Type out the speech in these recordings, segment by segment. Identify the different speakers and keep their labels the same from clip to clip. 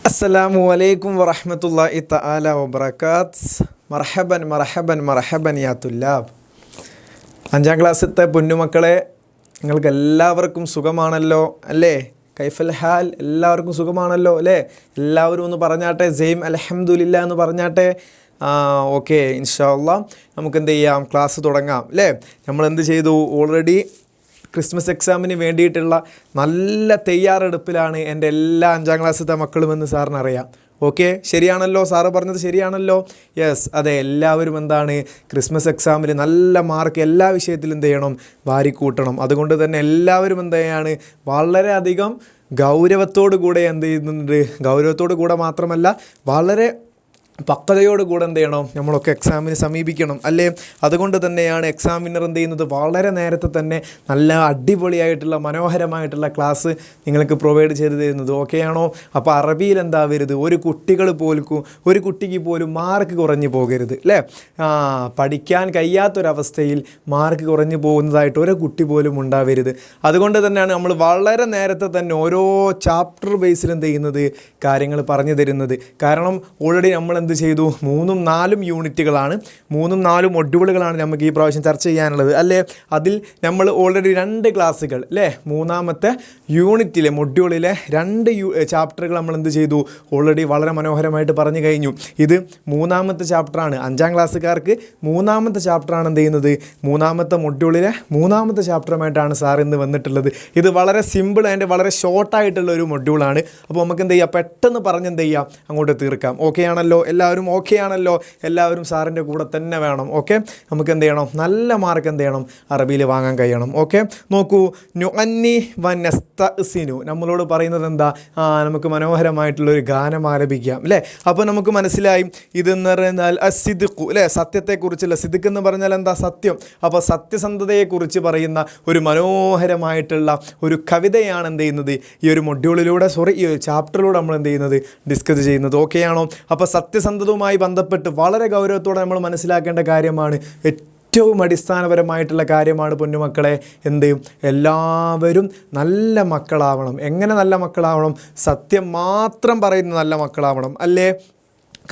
Speaker 1: അസ്സലാമു അലൈക്കും വറഹ്മത്തുള്ളാഹി തആല വബറകാത്ത്. മർഹബൻ മർഹബൻ മർഹബൻ യാ തുല്ലാബ്. 5ാം ക്ലാസ്സിലത്തെ പൊന്നുമക്കളെ, നിങ്ങൾക്ക് എല്ലാവർക്കും സുഖമാണല്ലോ അല്ലേ? കൈഫൽ ഹാൽ, എല്ലാവർക്കും സുഖമാണല്ലോ അല്ലേ? എല്ലാവരും ഒന്ന് പറഞ്ഞാട്ടെ, സെയിം അൽഹംദുലില്ലാ എന്ന് പറഞ്ഞാട്ടെ. ഓക്കെ, ഇൻഷാ അല്ലാഹ് നമുക്ക് എന്ത് ചെയ്യാം, ക്ലാസ് തുടങ്ങാം അല്ലേ? നമ്മളെന്ത് ചെയ്തു, ഓൾറെഡി ക്രിസ്മസ് എക്സാമിന് വേണ്ടിയിട്ടുള്ള നല്ല തയ്യാറെടുപ്പിലാണ് എൻ്റെ എല്ലാ 5ാം ക്ലാസ്സിലത്തെ മക്കളുമെന്ന് സാറിന് അറിയാം. ഓക്കെ, ശരിയാണല്ലോ? സാറ് പറഞ്ഞത് ശരിയാണല്ലോ? യെസ്, അതെ, എല്ലാവരും എന്താണ്, ക്രിസ്മസ് എക്സാമിൽ നല്ല മാർക്ക് എല്ലാ വിഷയത്തിലും എന്ത് ചെയ്യണം, വാരിക്കൂട്ടണം. അതുകൊണ്ട് തന്നെ എല്ലാവരും എന്ത് ചെയ്യാണ്, വളരെയധികം ഗൗരവത്തോടു കൂടെ എന്ത് ചെയ്യുന്നുണ്ട്, ഗൗരവത്തോടു കൂടെ മാത്രമല്ല വളരെ പക്വതയോടുകൂടെ എന്ത് ചെയ്യണം, നമ്മളൊക്കെ എക്സാമിന് സമീപിക്കണം അല്ലേ? അതുകൊണ്ട് തന്നെയാണ് എക്സാമിനർ എന്ത് ചെയ്യുന്നത്, വളരെ നേരത്തെ തന്നെ നല്ല അടിപൊളിയായിട്ടുള്ള മനോഹരമായിട്ടുള്ള ക്ലാസ് നിങ്ങൾക്ക് പ്രൊവൈഡ് ചെയ്ത് തരുന്നത്. ഓക്കെ ആണോ? അപ്പോൾ അറബിയിൽ എന്താവരുത്, ഒരു കുട്ടിക്ക് പോലും മാർക്ക് കുറഞ്ഞു പോകരുത് അല്ലേ? പഠിക്കാൻ കഴിയാത്തൊരവസ്ഥയിൽ മാർക്ക് കുറഞ്ഞു പോകുന്നതായിട്ട് ഒരു കുട്ടി പോലും ഉണ്ടാവരുത്. അതുകൊണ്ട് തന്നെയാണ് നമ്മൾ വളരെ നേരത്തെ തന്നെ ഓരോ ചാപ്റ്റർ ബേസിൽ എന്ത് ചെയ്യുന്നത്, കാര്യങ്ങൾ പറഞ്ഞു തരുന്നത്. കാരണം ഓൾറെഡി നമ്മൾ എന്ത് ചെയ്തു, 3ഉം 4ഉം യൂണിറ്റുകളാണ്, 3ഉം 4ഉം മൊഡ്യൂളുകളാണ് നമുക്ക് ഈ പ്രാവശ്യം ചർച്ച ചെയ്യാനുള്ളത് അല്ലേ? അതിൽ നമ്മൾ ഓൾറെഡി 2 ക്ലാസ്സുകൾ അല്ലേ, 3ാമത്തെ യൂണിറ്റിലെ മൊഡ്യൂളിലെ 2 ചാപ്റ്ററുകൾ നമ്മൾ എന്ത് ചെയ്തു, ഓൾറെഡി വളരെ മനോഹരമായിട്ട് പറഞ്ഞു കഴിഞ്ഞു. ഇത് 3ാമത്തെ ചാപ്റ്ററാണ്. 5ാം ക്ലാസ്സുകാർക്ക് 3ാമത്തെ ചാപ്റ്ററാണ് എന്ത് ചെയ്യുന്നത്, 3ാമത്തെ മൊഡ്യൂളിലെ 3ാമത്തെ ചാപ്റ്ററുമായിട്ടാണ് സാർ ഇന്ന് വന്നിട്ടുള്ളത്. ഇത് വളരെ സിമ്പിൾ ആൻഡ് വളരെ ഷോർട്ടായിട്ടുള്ള ഒരു മൊഡ്യൂളാണ്. അപ്പോൾ നമുക്ക് എന്ത് ചെയ്യാം, പെട്ടെന്ന് പറഞ്ഞ് എന്ത് ചെയ്യാം, അങ്ങോട്ട് തീർക്കാം. ഓക്കെ ആണല്ലോ? എല്ലാവരും ഓക്കെ ആണല്ലോ? എല്ലാവരും സാറിൻ്റെ കൂടെ തന്നെ വേണം. ഓക്കെ, നമുക്ക് എന്ത് ചെയ്യണം, നല്ല മാർക്ക് എന്ത് ചെയ്യണം, അറബിയിൽ വാങ്ങാൻ കഴിയണം. ഓക്കെ, നോക്കൂ, നുഅന്നി വനസ്തഅ്സിനു, നമ്മളോട് പറയുന്നത് എന്താ, നമുക്ക് മനോഹരമായിട്ടുള്ളൊരു ഗാനം ആലപിക്കാം അല്ലേ? അപ്പോൾ നമുക്ക് മനസ്സിലായി ഇതെന്ന് പറഞ്ഞാൽ അസിദ്ഖു അല്ലേ, സത്യത്തെക്കുറിച്ചുള്ള, സിദ്ഖ് എന്ന് പറഞ്ഞാൽ എന്താ, സത്യം. അപ്പോൾ സത്യസന്ധതയെക്കുറിച്ച് പറയുന്ന ഒരു മനോഹരമായിട്ടുള്ള ഒരു കവിതയാണ് എന്ത് ചെയ്യുന്നത്, ഈ ഒരു മൊഡ്യൂളിലൂടെ ഈ ഒരു ചാപ്റ്ററിലൂടെ നമ്മൾ എന്ത് ചെയ്യുന്നത്, ഡിസ്കസ് ചെയ്യുന്നത്. ഓക്കെ ആണോ? അപ്പോൾ സത്യസന്ധതയുമായി ബന്ധപ്പെട്ട് വളരെ ഗൗരവത്തോടെ നമ്മൾ മനസ്സിലാക്കേണ്ട കാര്യമാണ്, ഏറ്റവും അടിസ്ഥാനപരമായിട്ടുള്ള കാര്യമാണ് പൊന്നുമക്കളെ. എന്ത്, എല്ലാവരും നല്ല മക്കളാവണം. എങ്ങനെ നല്ല മക്കളാവണം? സത്യം മാത്രം പറയുന്ന നല്ല മക്കളാവണം അല്ലേ?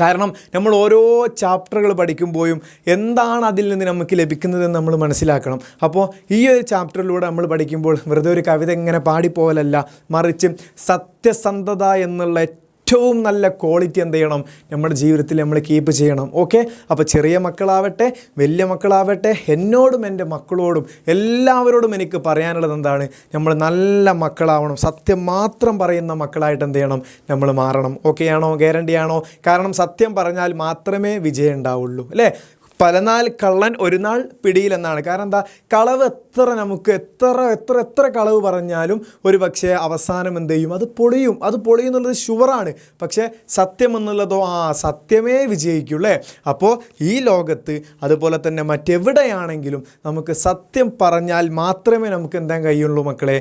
Speaker 1: കാരണം നമ്മൾ ഓരോ ചാപ്റ്ററുകൾ പഠിക്കുമ്പോഴും എന്താണ് അതിൽ നിന്ന് നമുക്ക് ലഭിക്കുന്നതെന്ന് നമ്മൾ മനസ്സിലാക്കണം. അപ്പോൾ ഈ ഒരു ചാപ്റ്ററിലൂടെ നമ്മൾ പഠിക്കുമ്പോൾ വെറുതെ ഒരു കവിത ഇങ്ങനെ പാടിപ്പോലല്ല, മറിച്ച് സത്യസന്ധത എന്നുള്ള ഏറ്റവും നല്ല ക്വാളിറ്റി എന്ത് ചെയ്യണം, നമ്മുടെ ജീവിതത്തിൽ നമ്മൾ കീപ്പ് ചെയ്യണം. ഓക്കെ, അപ്പോൾ ചെറിയ മക്കളാവട്ടെ വലിയ മക്കളാവട്ടെ, എന്നോടും എൻ്റെ മക്കളോടും എല്ലാവരോടും എനിക്ക് പറയാനുള്ളത് എന്താണ്, നമ്മൾ നല്ല മക്കളാവണം. സത്യം മാത്രം പറയുന്ന മക്കളായിട്ട് എന്ത് ചെയ്യണം, നമ്മൾ മാറണം. ഓക്കെ ആണോ? ഗ്യാരണ്ടി ആണോ? കാരണം സത്യം പറഞ്ഞാൽ മാത്രമേ വിജയം ഉണ്ടാവുള്ളൂ അല്ലേ? പലനാൾ കള്ളൻ ഒരു നാൾ പിടിയിൽ എന്നാണ്. കാരണം എന്താ, കളവ് നമുക്ക് എത്ര കളവ് പറഞ്ഞാലും ഒരു പക്ഷേ അവസാനം എന്ത് ചെയ്യും, അത് പൊളിയും എന്നുള്ളത് ഷുവറാണ്. പക്ഷേ സത്യം എന്നുള്ളതോ, സത്യമേ വിജയിക്കൂ അല്ലേ? അപ്പോൾ ഈ ലോകത്ത് അതുപോലെ തന്നെ മറ്റെവിടെയാണെങ്കിലും നമുക്ക് സത്യം പറഞ്ഞാൽ മാത്രമേ നമുക്ക് എന്താ കഴിയുള്ളൂ മക്കളെ,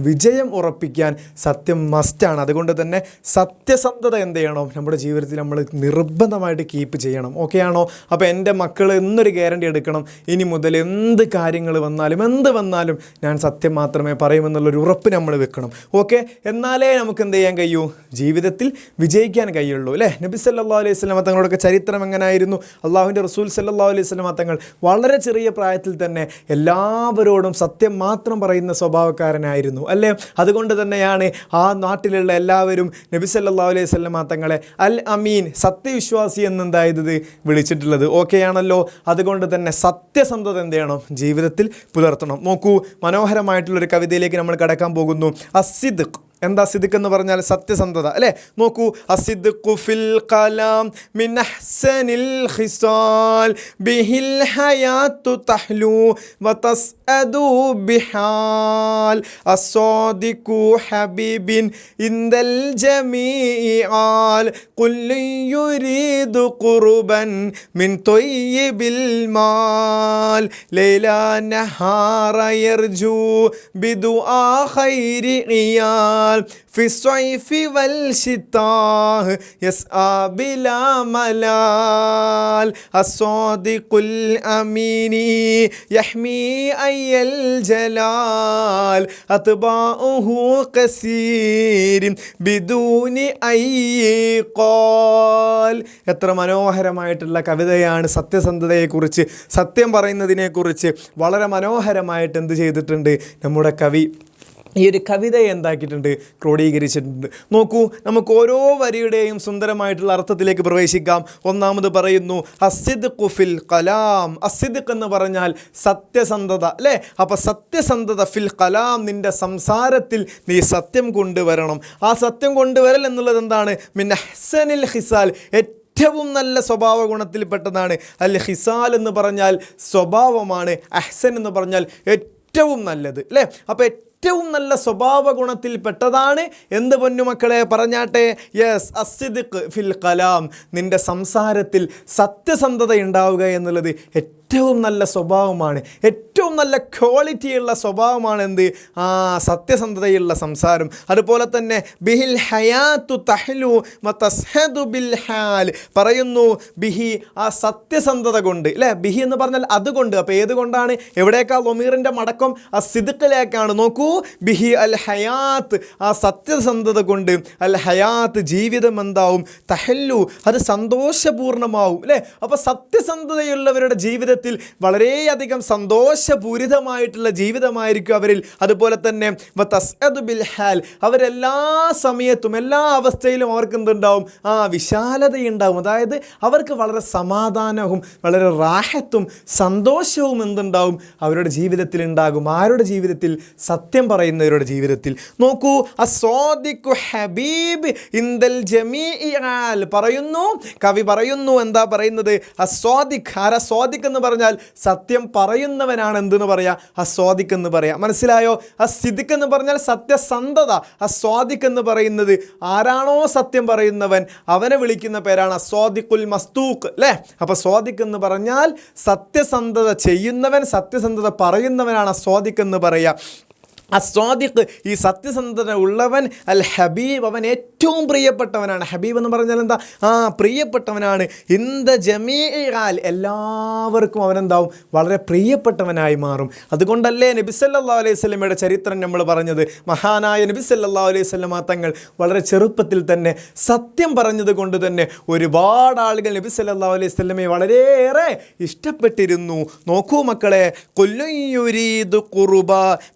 Speaker 1: വിജയം ഉറപ്പിക്കാൻ സത്യം മസ്റ്റാണ്. അതുകൊണ്ട് തന്നെ സത്യസന്ധത എന്ത് ചെയ്യണം, നമ്മുടെ ജീവിതത്തിൽ നമ്മൾ നിർബന്ധമായിട്ട് കീപ്പ് ചെയ്യണം. ഓക്കെ ആണോ? അപ്പോൾ എൻ്റെ മക്കൾ എന്നൊരു ഗ്യാരണ്ടി എടുക്കണം, ഇനി മുതൽ എന്ത് കാര്യങ്ങൾ വന്നാലും എന്ത് വന്നാലും ഞാൻ സത്യം മാത്രമേ പറയുമെന്നുള്ളൊരു ഉറപ്പ് നമ്മൾ വെക്കണം. ഓക്കെ, എന്നാലേ നമുക്ക് എന്ത് ചെയ്യാൻ കഴിയൂ, ജീവിതത്തിൽ വിജയിക്കാൻ കഴിയുള്ളൂ അല്ലേ? നബി സല്ലല്ലാഹു അലൈഹി വസല്ലം തങ്ങളുടെയൊക്കെ ചരിത്രം എങ്ങനെയായിരുന്നു? അള്ളാഹുവിൻ്റെ റസൂൽ സല്ലല്ലാഹു അലൈഹി വസല്ലം തങ്ങൾ വളരെ ചെറിയ പ്രായത്തിൽ തന്നെ എല്ലാവരോടും സത്യം മാത്രം പറയുന്ന സ്വഭാവക്കാരനായിരുന്നു അല്ലേ? അതുകൊണ്ട് തന്നെയാണ് ആ നാട്ടിലുള്ള എല്ലാവരും നബി സല്ലല്ലാഹു അലൈഹി വസല്ലം തങ്ങളെ അൽ അമീൻ, സത്യവിശ്വാസി എന്നെന്തായത് വിളിച്ചിട്ടുള്ളത്. ഓക്കെ ആണല്ലോ? അതുകൊണ്ട് തന്നെ സത്യസന്ധത എന്ത് ചെയ്യണം, ജീവിതത്തിൽ പുലർത്തണം. നോക്കൂ, മനോഹരമായിട്ടുള്ളൊരു കവിതയിലേക്ക് നമ്മൾ കടക്കാൻ പോകുന്നു. അസിദ്ഖ്, എന്താ സിദ്ഖ് എന്ന് പറഞ്ഞാൽ സത്യസന്ധത അല്ലേ? നോക്കൂ, അസിദ്ഖു ഫിൽ കലാം മിൻ അഹ്സനിൽ ഖിസാൽ ബിഹിൽ ഹയാത്തു തഹ്ലു വതസ്അദു ബിഹാൽ അസ്സാദിഖു ഹബീബിൻ ഇൻദൽ ജമീആൽ ഖുൽ യുരീദു ഖുർബൻ മിൻ ത്വയ്യിബിൽ മാൽ ലൈലാ നഹാറ യർജു ബിദുആ ഖൈരി ഇയാൽ ഫിസ്വൈഫി വൽ ശിത്താഹ് യസ്ആ ബിലാ മലാൽ അസ്സാദിഖുൽ അമീനി യഹ്മി അയ്യൽ ജലാൽ അത്ബാഉഹു കസീർ ബിദൂനി അയ്യി ഖാൽ. എത്ര മനോഹരമായിട്ടുള്ള കവിതയാണ് സത്യസന്ധതയെക്കുറിച്ച്, സത്യം പറയുന്നതിനെക്കുറിച്ച് വളരെ മനോഹരമായിട്ട് എന്ത് ചെയ്തിട്ടുണ്ട് നമ്മുടെ കവി. ഈ ഒരു കവിതയെ എന്താക്കിയിട്ടുണ്ട്, ക്രോഡീകരിച്ചിട്ടുണ്ട്. നോക്കൂ, നമുക്ക് ഓരോ വരിയുടെയും സുന്ദരമായിട്ടുള്ള അർത്ഥത്തിലേക്ക് പ്രവേശിക്കാം. ഒന്നാമത് പറയുന്നു അസ്സിദ്ഖു ഫിൽ കലാം. അസ്സിദ്ഖ് എന്ന് പറഞ്ഞാൽ സത്യസന്ധത, അല്ലേ? അപ്പോൾ സത്യസന്ധത ഫിൽ കലാം, നിൻ്റെ സംസാരത്തിൽ നീ സത്യം കൊണ്ടുവരണം. ആ സത്യം കൊണ്ടുവരൽ എന്നുള്ളത് എന്താണ്? മിൻ അഹ്സനിൽ ഖിസാൽ, ഏറ്റവും നല്ല സ്വഭാവ ഗുണത്തിൽപ്പെട്ടതാണ്. അൽ ഖിസാൽ എന്ന് പറഞ്ഞാൽ സ്വഭാവമാണ്, അഹ്സൻ എന്ന് പറഞ്ഞാൽ ഏറ്റവും നല്ലത്, അല്ലേ? അപ്പോൾ ഏറ്റവും നല്ല സ്വഭാവ ഗുണത്തിൽപ്പെട്ടതാണ് എന്ത് പൊന്നുമക്കളെ പറഞ്ഞാട്ടെ? യെസ്, അസ്സിദ്ഖ് ഫിൽ കലാം, നിൻ്റെ സംസാരത്തിൽ സത്യസന്ധത ഉണ്ടാവുക എന്നുള്ളത് ഏറ്റവും നല്ല സ്വഭാവമാണ്, ഏറ്റവും നല്ല ക്വാളിറ്റിയുള്ള സ്വഭാവമാണ് എന്ത്? സത്യസന്ധതയുള്ള സംസാരം. അതുപോലെ തന്നെ ബിഹിൽ ഹയാത്തു തഹ്ലു വതസ്ഹദു ബിൽ ഹാൽ പറയുന്നു. ബിഹി, ആ സത്യസന്ധത കൊണ്ട്, അല്ലേ? ബിഹി എന്ന് പറഞ്ഞാൽ അതുകൊണ്ട്. അപ്പോൾ ഏതുകൊണ്ടാണ്? എവിടേക്കാ ലൊമീറിൻ്റെ മടക്കം? ആ സിദ്ഖിലേക്കാണ്. നോക്കൂ, ബിഹി അൽ ഹയാത്ത്, ആ സത്യസന്ധത കൊണ്ട് അൽ ഹയാത്ത്, ജീവിതം എന്താവും? തഹല്ലു, അത് സന്തോഷപൂർണ്ണമാവും, അല്ലേ? അപ്പോൾ സത്യസന്ധതയുള്ളവരുടെ ജീവിതത്തിൽ വളരെയധികം സന്തോഷപൂരിതമായിട്ടുള്ള ജീവിതമായിരിക്കും അവരിൽ. അതുപോലെ തന്നെ വതസ്അദു ബിൽ ഹാൽ, അവരെല്ലാ സമയത്തും എല്ലാ അവസ്ഥയിലും അവർക്ക് എന്തുണ്ടാവും? വിശാലതയുണ്ടാവും. അതായത് അവർക്ക് വളരെ സമാധാനവും വളരെ റാഹത്തും സന്തോഷവും എന്തുണ്ടാവും? അവരുടെ ജീവിതത്തിൽ ഉണ്ടാകും. ആരുടെ ജീവിതത്തിൽ? സത്യം പറയുന്നവരുടെ ജീവിതത്തിൽ. നോക്കൂ, അസ്സാദിഖു ഹബീബ് ഇൻദൽ ജമീഇ ആൽ പറയുന്നു, കവി പറയുന്നു. എന്താ പറയുന്നത്? അസ്സാദിഖ്. ആരാ സ്വാദിഖ് എന്ന് പറഞ്ഞാൽ? സത്യം പറയുന്നവനാണ് എന്തെന്ന് പറയാ? അസ്വാദിഖ് എന്ന് പറയാം. മനസ്സിലായോ? അസ്സിദ്ഖ് എന്ന് പറഞ്ഞാൽ സത്യസന്ധത. അസ്വാദിഖ് എന്ന് പറയുന്നത് ആരാണോ സത്യം പറയുന്നവൻ അവനെ വിളിക്കുന്ന പേരാണ് അസ്വാദിഖുൽ മസ്തൂഖ്, അല്ലേ? അപ്പോൾ സ്വാദിഖ് എന്ന് പറഞ്ഞാൽ സത്യസന്ധത ചെയ്യുന്നവൻ, സത്യസന്ധത പറയുന്നവനാണ് അസ്വാദിഖ് എന്ന് പറയുക. അസ്വാദിഖ്, ഈ സത്യസന്ധത ഉള്ളവൻ. അൽ ഹബീബ്, അവൻ ഏറ്റവും പ്രിയപ്പെട്ടവനാണ്. ഹബീബ് എന്ന് പറഞ്ഞാൽ എന്താ? പ്രിയപ്പെട്ടവനാണ്. ഇന്ദ ജമീഇൽ, എല്ലാവർക്കും അവനെന്താവും? വളരെ പ്രിയപ്പെട്ടവനായി മാറും. അതുകൊണ്ടല്ലേ നബി സല്ലല്ലാഹു അലൈഹി വസല്ലമയുടെ ചരിത്രം നമ്മൾ പറഞ്ഞത്? മഹാനായ നബി സല്ലല്ലാഹു അലൈഹി വസല്ലമ തങ്ങൾ വളരെ ചെറുപ്പത്തിൽ തന്നെ സത്യം പറഞ്ഞത് കൊണ്ട് തന്നെ ഒരുപാട് ആളുകൾ നബി സല്ലല്ലാഹു അലൈഹി വസല്ലമയെ വളരെയേറെ ഇഷ്ടപ്പെട്ടിരുന്നു. നോക്കൂ മക്കളെ, കുല്ലു യുരീദു ഖുർബ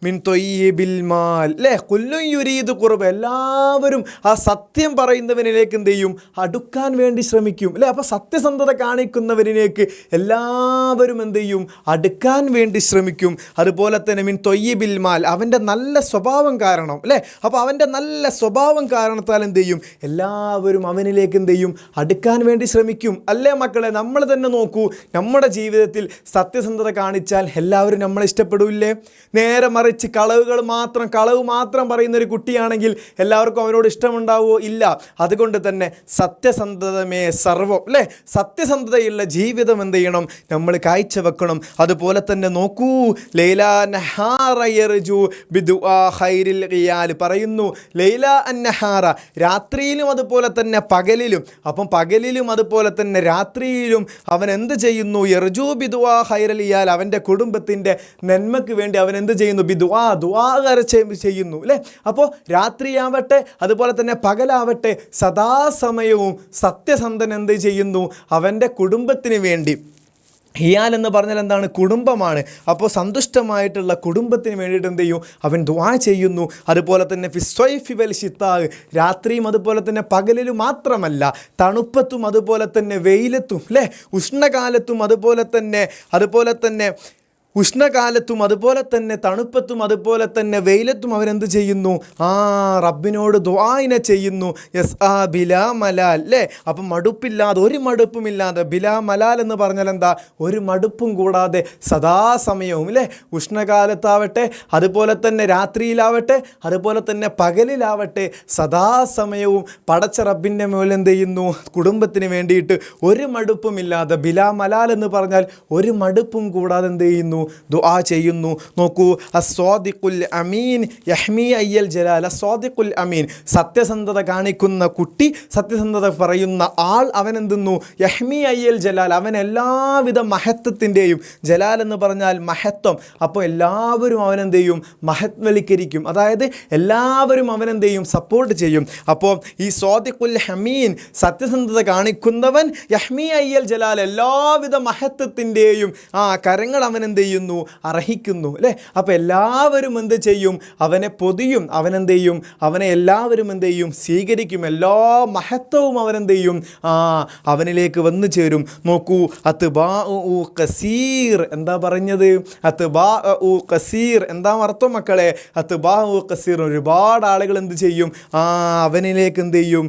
Speaker 1: മിൻ തൊയ്യിബിൽ മാൽ, അല്ലേ? കുല്ലു യുരീദു ഖുർബ, എല്ലാവരും ആ സത്യം പറയുന്നവനിലേക്ക് എന്ത് ചെയ്യും? അടുക്കാൻ വേണ്ടി ശ്രമിക്കും, അല്ലേ? അപ്പോൾ സത്യസന്ധത കാണിക്കുന്നവരിലേക്ക് എല്ലാവരും എന്ത് ചെയ്യും? അടുക്കാൻ വേണ്ടി ശ്രമിക്കും. അതുപോലെ തന്നെ മിൻ തൊയ്യിബിൽ മാൽ, അവൻ്റെ നല്ല സ്വഭാവം കാരണം, അല്ലേ? അപ്പോൾ അവൻ്റെ നല്ല സ്വഭാവം കാരണത്താൽ എന്ത് ചെയ്യും? എല്ലാവരും അവനിലേക്ക് എന്ത് ചെയ്യും? അടുക്കാൻ വേണ്ടി ശ്രമിക്കും, അല്ലേ മക്കളെ? നമ്മൾ തന്നെ നോക്കൂ, നമ്മുടെ ജീവിതത്തിൽ സത്യസന്ധത കാണിച്ചാൽ എല്ലാവരും നമ്മളെ ഇഷ്ടപ്പെടില്ലേ? നേരെ മറിച്ച് കളവ് മാത്രം പറയുന്ന ഒരു കുട്ടിയാണെങ്കിൽ എല്ലാവർക്കും അവനോട് ഇഷ്ടമുണ്ടാവുമോ? ഇല്ല. അതുകൊണ്ട് തന്നെ സത്യസന്ധതമേ സർവം, അല്ലേ? സത്യസന്ധതയുള്ള ജീവിതം എന്ത് ചെയ്യണം? നമ്മൾ കാഴ്ചവെക്കണം. അതുപോലെ തന്നെ നോക്കൂ, ലൈല നഹാറ യർജു ബിദുആ ഖൈറിൽ ഖിയാൽ പറയുന്നു. ലൈല അന്നഹാറ, രാത്രിയിലും അതുപോലെ തന്നെ പകലിലും. അപ്പം പകലിലും അതുപോലെ തന്നെ രാത്രിയിലും അവൻ എന്ത് ചെയ്യുന്നു? യർജു ബിദുആ ഖൈറിൽ ഖിയാൽ, അവൻ്റെ കുടുംബത്തിൻ്റെ നന്മയ്ക്ക് വേണ്ടി അവൻ എന്ത് ചെയ്യുന്നു? ബിദുആ, ദുആ ചെയ്യുന്നു, അല്ലേ? അപ്പോൾ രാത്രിയാവട്ടെ അതുപോലെ തന്നെ പകലാവട്ടെ സദാസമയവും സത്യസന്ധൻ എന്ത് ചെയ്യുന്നു? അവൻ്റെ കുടുംബത്തിന് വേണ്ടി. ഹിയാൽ എന്ന് പറഞ്ഞാൽ എന്താണ്? കുടുംബമാണ്. അപ്പോൾ സന്തുഷ്ടമായിട്ടുള്ള കുടുംബത്തിന് വേണ്ടിയിട്ട് എന്ത് ചെയ്യും? അവൻ ദുആ ചെയ്യുന്നു. അതുപോലെ തന്നെ ഫിസ്വൈഫി വൽ ശിത്താഹ്, രാത്രിയും അതുപോലെ തന്നെ പകലിലും മാത്രമല്ല, തണുപ്പത്തും അതുപോലെ തന്നെ വെയിലത്തും, അല്ലേ? ഉഷ്ണകാലത്തും അതുപോലെ തന്നെ ഉഷ്ണകാലത്തും അതുപോലെ തന്നെ തണുപ്പത്തും അതുപോലെ തന്നെ വെയിലത്തും അവരെന്ത് ചെയ്യുന്നു? റബ്ബിനോട് ദുആഇനെ ചെയ്യുന്നു. യസ്ആ ബിലാ മലാൽ, അല്ലേ? അപ്പം മടുപ്പില്ലാതെ, ഒരു മടുപ്പുമില്ലാതെ. ബിലാ മലാൽ എന്ന് പറഞ്ഞാൽ എന്താ? ഒരു മടുപ്പും കൂടാതെ സദാസമയവും, അല്ലേ? ഉഷ്ണകാലത്താവട്ടെ അതുപോലെ തന്നെ രാത്രിയിലാവട്ടെ അതുപോലെ തന്നെ പകലിലാവട്ടെ സദാസമയവും പടച്ച റബ്ബിൻ്റെ മേൽ എന്ത് ചെയ്യുന്നു? കുടുംബത്തിന് വേണ്ടിയിട്ട് ഒരു മടുപ്പുമില്ലാതെ. ബിലാ മലാൽ എന്ന് പറഞ്ഞാൽ ഒരു മടുപ്പും കൂടാതെ എന്ത് ചെയ്യുന്നു? ദുആ ചെയ്യുന്നു. നോക്കൂ, അസ്വാദിഖുൽ അമീൻ യഹ്മി അയ്യൽ ജലാൽ. അസ്വാദിഖുൽ അമീൻ, സത്യസന്ധത കാണിക്കുന്ന കുട്ടി, സത്യസന്ധത പറയുന്ന ആൾ, അവൻ എന്തെന്നു? യഹ്മി അയ്യൽ ജലാൽ, അവൻ എല്ലാവിധ മഹത്വത്തിൻ്റെയും, ജലാൽ എന്ന് പറഞ്ഞാൽ മഹത്വം, അപ്പോൾ എല്ലാവരും അവനെന്ത് ചെയ്യും? മഹത്വവൽക്കരിക്കും. അതായത് എല്ലാവരും അവനെന്ത് ചെയ്യും? സപ്പോർട്ട് ചെയ്യും. അപ്പോൾ ഈ സ്വാദിഖുൽ ഹമീൻ, സത്യസന്ധത കാണിക്കുന്നവൻ, യഹ്മി അയ്യൽ ജലാൽ, എല്ലാവിധ മഹത്വത്തിൻ്റെയും കരങ്ങൾ അവൻ എന്ത് ചെയ്യുന്നു? അർഹിക്കുന്നു അല്ലേ? അപ്പോൾ എല്ലാവരും എന്ത് ചെയ്യും? അവനെ പൊതിയും, അവനെന്ത് ചെയ്യും? അവനെ എല്ലാവരും എന്ത് ചെയ്യും? സ്വീകരിക്കും. എല്ലാ മഹത്വവും അവനെന്ത് ചെയ്യും? അവനിലേക്ക് വന്നു ചേരും. നോക്കൂ, അത്ബാഉ കസീർ, എന്താ പറഞ്ഞത്? അത്ബാഉ കസീർ, എന്താ അർത്ഥം മക്കളെ? അത്ബാഉ കസീർ, ഒരുപാട് ആളുകൾ എന്ത് ചെയ്യും? അവനിലേക്ക് എന്ത് ചെയ്യും?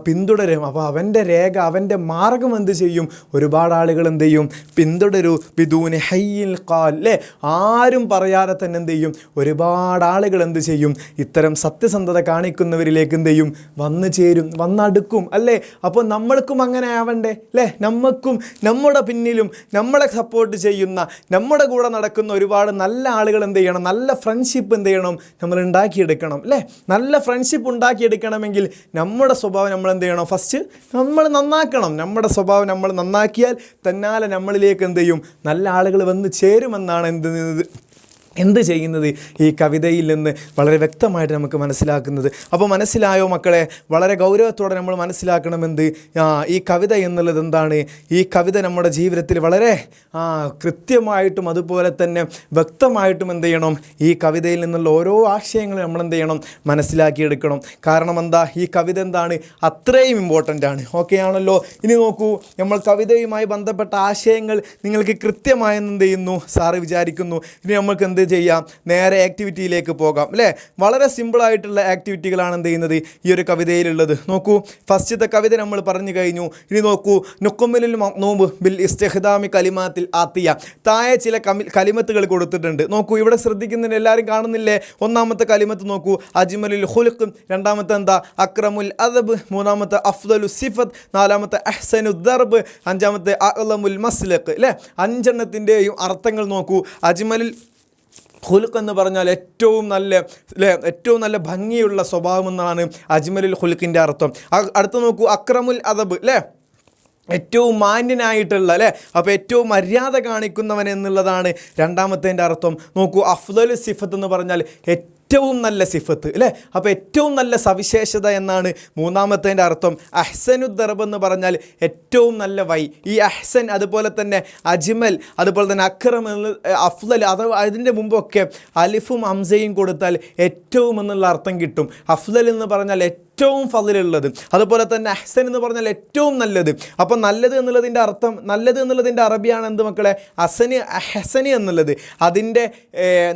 Speaker 1: പിന്തുടരും. അപ്പോൾ അവൻ്റെ രേഖ, അവൻ്റെ മാർഗം എന്ത് ചെയ്യും? ഒരുപാട് ആളുകൾ എന്ത് ചെയ്യും? പിന്തുടരൂ. ബിദൂനി ഹയ്യിൽ ഖാൽ, അല്ലേ? ആരും പറയാതെ തന്നെ എന്ത് ചെയ്യും? ഒരുപാട് ആളുകൾ എന്ത് ചെയ്യും? ഇത്തരം സത്യസന്ധത കാണിക്കുന്നവരിലേക്ക് എന്ത് ചെയ്യും? വന്നു ചേരും, വന്നടുക്കും അല്ലേ? അപ്പോൾ നമ്മൾക്കും അങ്ങനെ ആവണ്ടേ അല്ലേ? നമുക്കും നമ്മുടെ പിന്നിലും നമ്മളെ സപ്പോർട്ട് ചെയ്യുന്ന, നമ്മുടെ കൂടെ നടക്കുന്ന ഒരുപാട് നല്ല ആളുകൾ എന്ത് ചെയ്യണം? നല്ല ഫ്രണ്ട്ഷിപ്പ് എന്ത് ചെയ്യണം? നമ്മൾ ഉണ്ടാക്കിയെടുക്കണം അല്ലേ? നല്ല ഫ്രണ്ട്ഷിപ്പ് ഉണ്ടാക്കിയെടുക്കണമെങ്കിൽ നമ്മുടെ സ്വഭാവം നമ്മൾ എന്ത് ചെയ്യണം? ഫസ്റ്റ് നമ്മൾ നന്നാക്കണം. നമ്മുടെ സ്വഭാവം നമ്മൾ നന്നാക്കിയാൽ തന്നാലെ നമ്മളിലേക്ക് എന്ത് ചെയ്യും? നല്ല ആളുകൾ വന്ന് ചേരുമെന്നാണ് എന്ത് ചെയ്യുന്നത്? ഈ കവിതയിൽ നിന്ന് വളരെ വ്യക്തമായിട്ട് നമുക്ക് മനസ്സിലാക്കുന്നത്. അപ്പോൾ മനസ്സിലായോ മക്കളെ? വളരെ ഗൗരവത്തോടെ നമ്മൾ മനസ്സിലാക്കണമെന്ത്? ഈ കവിത എന്നുള്ളത് എന്താണ്? ഈ കവിത നമ്മുടെ ജീവിതത്തിൽ വളരെ കൃത്യമായിട്ടും അതുപോലെ തന്നെ വ്യക്തമായിട്ടും എന്ത് ചെയ്യണം? ഈ കവിതയിൽ നിന്നുള്ള ഓരോ ആശയങ്ങളും നമ്മൾ എന്ത് ചെയ്യണം? മനസ്സിലാക്കിയെടുക്കണം. കാരണം എന്താ? ഈ കവിത എന്താണ്? അത്രയും ഇമ്പോർട്ടൻ്റ് ആണ്. ഓക്കെ ആണല്ലോ? ഇനി നോക്കൂ, നമ്മൾ കവിതയുമായി ബന്ധപ്പെട്ട ആശയങ്ങൾ നിങ്ങൾക്ക് കൃത്യമായെന്ന് എന്ത് ചെയ്യുന്നു? സാറ് വിചാരിക്കുന്നു. ഇനി നമ്മൾക്ക് എന്ത് ചെയ്യാം? നേരെ ആക്ടിവിറ്റിയിലേക്ക് പോകാം അല്ലേ? വളരെ സിമ്പിളായിട്ടുള്ള ആക്ടിവിറ്റികളാണ് എന്ത് ചെയ്യുന്നത്? ഈ ഒരു കവിതയിലുള്ളത്. നോക്കൂ, ഫസ്റ്റത്തെ കവിത നമ്മൾ പറഞ്ഞു കഴിഞ്ഞു. ഇനി നോക്കൂ, നുക്കുമിലുൽ മഖ്നൂബ് ബിൽ ഇസ്തിഖ്ദാമി കലിമാത്തിൽ ആത്തിയ, താഴെ ചില കലിമത്തുകൾ കൊടുത്തിട്ടുണ്ട്. നോക്കൂ, ഇവിടെ ശ്രദ്ധിക്കുന്നതിന് എല്ലാവരും കാണുന്നില്ലേ? ഒന്നാമത്തെ കലിമത്ത് നോക്കൂ, അജ്മലുൽ ഖുൽഖ്. രണ്ടാമത്തെ എന്താ? അക്രമുൽ അദബ്. മൂന്നാമത്തെ അഫ്ദലു സിഫത്ത്. നാലാമത്തെ അഹ്സനു ദർബ്. അഞ്ചാമത്തെ അഅ്ലമുൽ മസ്ലഖ് അല്ലേ? അഞ്ചെണ്ണത്തിൻ്റെയും അർത്ഥങ്ങൾ നോക്കൂ. അജ്മലുൽ ഖുൽഖ് എന്ന് പറഞ്ഞാൽ ഏറ്റവും നല്ല ഭംഗിയുള്ള സ്വഭാവം എന്നാണ് അജ്മലുൽ ഖുൽഖിൻ്റെ അർത്ഥം. അടുത്ത് നോക്കൂ, അക്രമുൽ അദബ് അല്ലേ? ഏറ്റവും മാന്യനായിട്ടുള്ള അല്ലേ? അപ്പോൾ ഏറ്റവും മര്യാദ കാണിക്കുന്നവൻ എന്നുള്ളതാണ് രണ്ടാമത്തേൻ്റെ അർത്ഥം. നോക്കൂ, അഫ്ദലു സിഫത്ത് എന്ന് പറഞ്ഞാൽ ഏറ്റവും നല്ല സിഫത്ത് അല്ലേ? അപ്പോൾ ഏറ്റവും നല്ല സവിശേഷത എന്നാണ് മൂന്നാമത്തേൻ്റെ അർത്ഥം. അഹ്സനു ദർബ് എന്ന് പറഞ്ഞാൽ ഏറ്റവും നല്ല വൈ. ഈ അഹ്സൻ, അതുപോലെ തന്നെ അജ്മൽ, അതുപോലെ തന്നെ അക്രം, അഫ്ദൽ, അതിൻ്റെ മുമ്പൊക്കെ അലിഫും ഹംസയും കൊടുത്താൽ ഏറ്റവും എന്നുള്ള അർത്ഥം കിട്ടും. അഫ്ദൽ എന്ന് പറഞ്ഞാൽ ഏറ്റവും ഫളിലുള്ളത്, അതുപോലെ തന്നെ അഹ്സൻ എന്ന് പറഞ്ഞാൽ ഏറ്റവും നല്ലത്. അപ്പം നല്ലത് എന്നുള്ളതിൻ്റെ അർത്ഥം, നല്ലത് എന്നുള്ളതിൻ്റെ അറബിയാണ് എന്ത് മക്കളെ? അഹ്സനി എന്നുള്ളത്. അതിൻ്റെ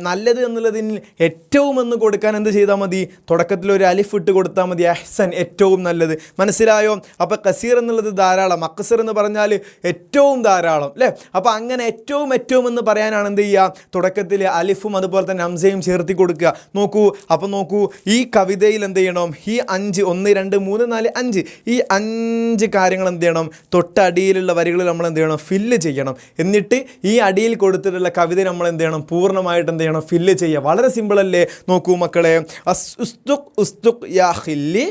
Speaker 1: നല്ലത് എന്നുള്ളതിന് ഏറ്റവും എന്ന് കൊടുക്കാൻ എന്ത് ചെയ്താൽ മതി? തുടക്കത്തിൽ ഒരു അലിഫ് ഇട്ട് കൊടുത്താൽ മതി. അഹ്സൻ, ഏറ്റവും നല്ലത്. മനസ്സിലായോ? അപ്പോൾ കസീർ എന്നുള്ളത് ധാരാളം, അക്സർ എന്ന് പറഞ്ഞാൽ ഏറ്റവും ധാരാളം അല്ലേ? അപ്പോൾ അങ്ങനെ ഏറ്റവും എന്ന് പറയാനാണ് എന്ത് ചെയ്യുക? തുടക്കത്തിൽ അലിഫും അതുപോലെ തന്നെ ഹംസയും ചേർത്തി കൊടുക്കുക. നോക്കൂ, അപ്പോൾ നോക്കൂ, ഈ കവിതയിൽ എന്ത് ചെയ്യണം? ഈ 5 1 2 3 4 5 ഈ 5 കാര്യങ്ങൾ എന്ത് ചെയ്യണം? തൊട്ടടിയിലുള്ള വരികൾ നമ്മൾ എന്ത് ചെയ്യണം? ഫില്ല് ചെയ്യണം. എന്നിട്ട് ഈ അടിയിൽ കൊടുത്തിട്ടുള്ള കവിത നമ്മൾ എന്ത് ചെയ്യണം? പൂർണ്ണമായിട്ട് എന്ത് ചെയ്യണം? ഫില്ല് ചെയ്യുക. വളരെ സിമ്പിളല്ലേ? നോക്കൂ മക്കളെ, ഉസ്തുക് യാ ഖില്ലി,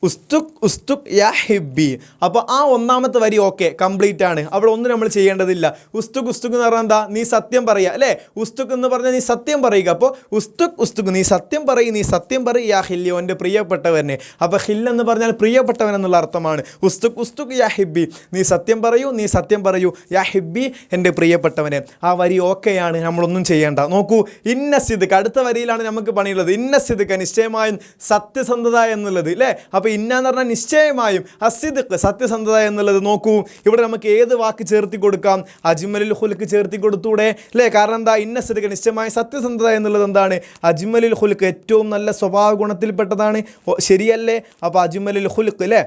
Speaker 1: ഉസ്തുക് യാ ഹിബ്ബി. അപ്പോൾ ആ ഒന്നാമത്തെ വരി ഓക്കെ, കംപ്ലീറ്റ് ആണ്. അവിടെ ഒന്നും നമ്മൾ ചെയ്യേണ്ടതില്ല. ഉസ്തുക് എന്ന് പറഞ്ഞാൽ എന്താ? നീ സത്യം പറയുക അല്ലേ? ഉസ്തുക് എന്ന് പറഞ്ഞാൽ നീ സത്യം പറയുക. അപ്പോൾ ഉസ്തുക് നീ സത്യം പറയും. യാ ഹില്ലി, എൻ്റെ പ്രിയപ്പെട്ടവനെ. അപ്പോൾ ഹിൽ എന്ന് പറഞ്ഞാൽ പ്രിയപ്പെട്ടവൻ എന്നുള്ള അർത്ഥമാണ്. ഉസ്തുക് യാ ഹിബ്ബി, നീ സത്യം പറയൂ. യാ ഹിബ്ബി, എൻ്റെ പ്രിയപ്പെട്ടവനെ. ആ വരി ഓക്കെയാണ്, നമ്മളൊന്നും ചെയ്യേണ്ട. നോക്കൂ, ഇന്ന സിദ്ഖ്, അടുത്ത വരിയിലാണ് നമുക്ക് പണിയുള്ളത്. ഇന്ന സിദ്ഖ്, നിശ്ചയമായും സത്യസന്ധത എന്നുള്ളത് അല്ലേ? അപ്പോൾ ഇന്ന എന്ന് പറഞ്ഞാൽ നിശ്ചയമായും, അസിദ്ഖ് സത്യസന്ധത എന്നുള്ളത്. നോക്കൂ, ഇവിടെ നമുക്ക് ഏത് വാക്ക് ചേർത്തി കൊടുക്കാം? അജ്മലുൽ ഖുൽഖ് ചേർത്തി കൊടുത്തൂടെ അല്ലേ? കാരണം എന്താ? ഇന്ന സിദ്ഖ്, നിശ്ചയമായ സത്യസന്ധത എന്നുള്ളത് എന്താണ്? അജ്മലുൽ ഖുൽഖ്, ഏറ്റവും നല്ല സ്വഭാവ ഗുണത്തിൽപ്പെട്ടതാണ്. ശരിയല്ലേ? അപ്പോൾ അജ്മലുൽ ഖുൽഖ് അല്ലേ?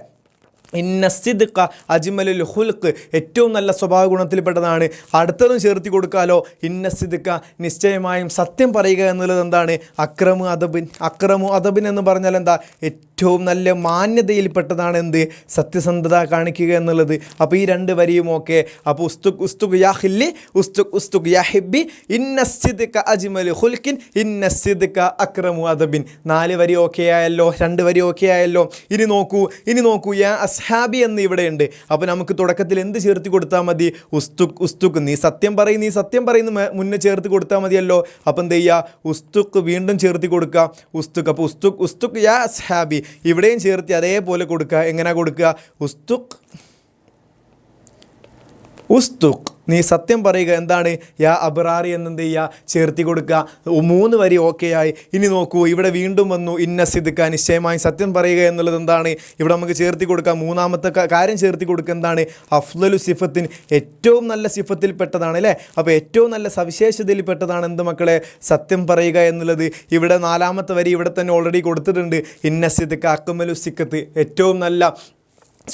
Speaker 1: ഇന്ന സിദ്ഖ അജ്മലുൽ ഖുൽഖ്, ഏറ്റവും നല്ല സ്വഭാവ ഗുണത്തിൽപ്പെട്ടതാണ്. അടുത്തതും ചേർത്തി കൊടുക്കാലോ. ഇന്ന സിദ്ഖ, നിശ്ചയമായും സത്യം പറയുക എന്നുള്ളത് എന്താണ്? അക്രമു അദബിൻ എന്ന് പറഞ്ഞാൽ എന്താ? ഏറ്റവും നല്ല മാന്യതയിൽപ്പെട്ടതാണ് എന്ത് സത്യസന്ധത കാണിക്കുക എന്നുള്ളത്. അപ്പോൾ ഈ രണ്ട് വരിയും ഓക്കെ. അപ്പോൾ ഉസ്തുക് യാ ഖില്ലി ഉസ്തുക് യാ ഹിബ്ബി ഇന്ന സിദ്ക അജ്മലു ഖുൽഖിൻ ഇന്ന സിദ്ക അക്രമു അദബിൻ. 4 വരി ഓക്കെ ആയല്ലോ, 2 വരി ഓക്കെ ആയല്ലോ. ഇനി നോക്കൂ യാ അസ്ഹാബി എന്ന് ഇവിടെയുണ്ട്. അപ്പോൾ നമുക്ക് തുടക്കത്തിൽ എന്ത് ചേർത്ത് കൊടുത്താൽ മതി? ഉസ്തുക് നീ സത്യം പറയുന്ന മുന്നേ ചേർത്ത് കൊടുത്താൽ മതിയല്ലോ. അപ്പോൾ എന്ത് ചെയ്യുക? ഉസ്തുക് വീണ്ടും ചേർത്ത് കൊടുക്കുക ഉസ്തുക്. അപ്പോൾ ഉസ്തുക് യാ അസ്ഹാബി ഇവിടെയും ചേർത്തി അതേപോലെ കൊടുക്കുക. എങ്ങനെ കൊടുക്കുക? ഉസ്തുക് നീ സത്യം പറയുക. എന്താണ്? യാ അബ്റാറി എന്നെന്ത് ചെയ്യുക? ചേർത്തി കൊടുക്കുക. 3 വരി ഓക്കെ ആയി. ഇനി നോക്കൂ, ഇവിടെ വീണ്ടും വന്നു ഇന്ന സിദ്ക നിശ്ചയമായി സത്യം പറയുക എന്നുള്ളത് എന്താണ്? ഇവിടെ നമുക്ക് ചേർത്തി കൊടുക്കാം. 3-ാമത്തെ കാര്യം ചേർത്തി കൊടുക്കുക. എന്താണ്? അഫ്ളലു സിഫത്തിൻ ഏറ്റവും നല്ല സിഫത്തിൽപ്പെട്ടതാണ് അല്ലേ. അപ്പോൾ ഏറ്റവും നല്ല സവിശേഷതയിൽപ്പെട്ടതാണ് എന്ത് മക്കളെ? സത്യം പറയുക എന്നുള്ളത്. ഇവിടെ 4-ാമത്തെ വരി ഇവിടെ തന്നെ ഓൾറെഡി കൊടുത്തിട്ടുണ്ട്. ഇന്ന സിദ്ക അക്മലു സിക്കത്ത് ഏറ്റവും നല്ല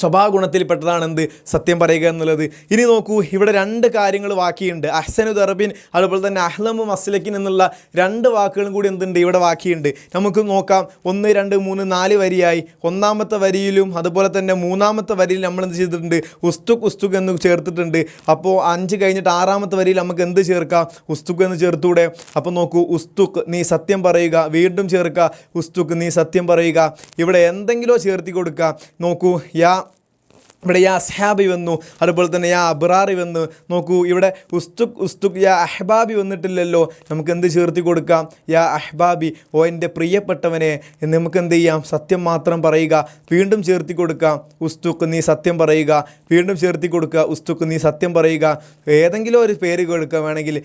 Speaker 1: സ്വഭാവ ഗുണത്തിൽപ്പെട്ടതാണ് എന്ത്? സത്യം പറയുക എന്നുള്ളത്. ഇനി നോക്കൂ, ഇവിടെ 2 കാര്യങ്ങൾ ബാക്കിയുണ്ട്. അഹ്സനു ദർബിൻ അതുപോലെ തന്നെ അഹ്ലമു മസ്ലക്കിൻ എന്നുള്ള 2 വാക്കുകളും കൂടി എന്തുണ്ട്? ഇവിടെ ബാക്കിയുണ്ട്. നമുക്ക് നോക്കാം. 1 2 3 4 വരിയായി. 1-ാമത്തെ വരിയിലും അതുപോലെ തന്നെ 3-ാമത്തെ വരിയിൽ നമ്മൾ എന്ത് ചെയ്തിട്ടുണ്ട്? ഉസ്തുക് എന്ന് ചേർത്തിട്ടുണ്ട്. അപ്പോൾ 5 കഴിഞ്ഞിട്ട് 6-ാമത്തെ വരിയിൽ നമുക്ക് എന്ത് ചേർക്കാം? ഉസ്തുക് എന്ന് ചേർത്തൂടെ? അപ്പോൾ നോക്കൂ, ഉസ്തുക് നീ സത്യം പറയുക. വീണ്ടും ചേർക്കുക ഉസ്തുക് നീ സത്യം പറയുക. ഇവിടെ എന്തെങ്കിലോ ചേർത്തി കൊടുക്കുക. നോക്കൂ, ഇവിടെ യാ അസ്ഹാബി വന്നു, അതുപോലെ തന്നെ യാ അബ്റാറി വന്നു. നോക്കൂ, ഇവിടെ ഉസ്തുക് യാ അഹ്ബാബി വന്നിട്ടില്ലല്ലോ. നമുക്ക് എന്ത് ചേർത്തി കൊടുക്കാം? യാ അഹ്ബാബി ഓ എൻ്റെ പ്രിയപ്പെട്ടവനെ എന്ന് നമുക്ക് എന്ത് ചെയ്യാം? സത്യം മാത്രം പറയുക. വീണ്ടും ചേർത്തി കൊടുക്കാം ഉസ്തുക് നീ സത്യം പറയുക. വീണ്ടും ചേർത്തി കൊടുക്കുക ഉസ്തുക് നീ സത്യം പറയുക. ഏതെങ്കിലും ഒരു പേര് കൊടുക്കുക, വേണമെങ്കിൽ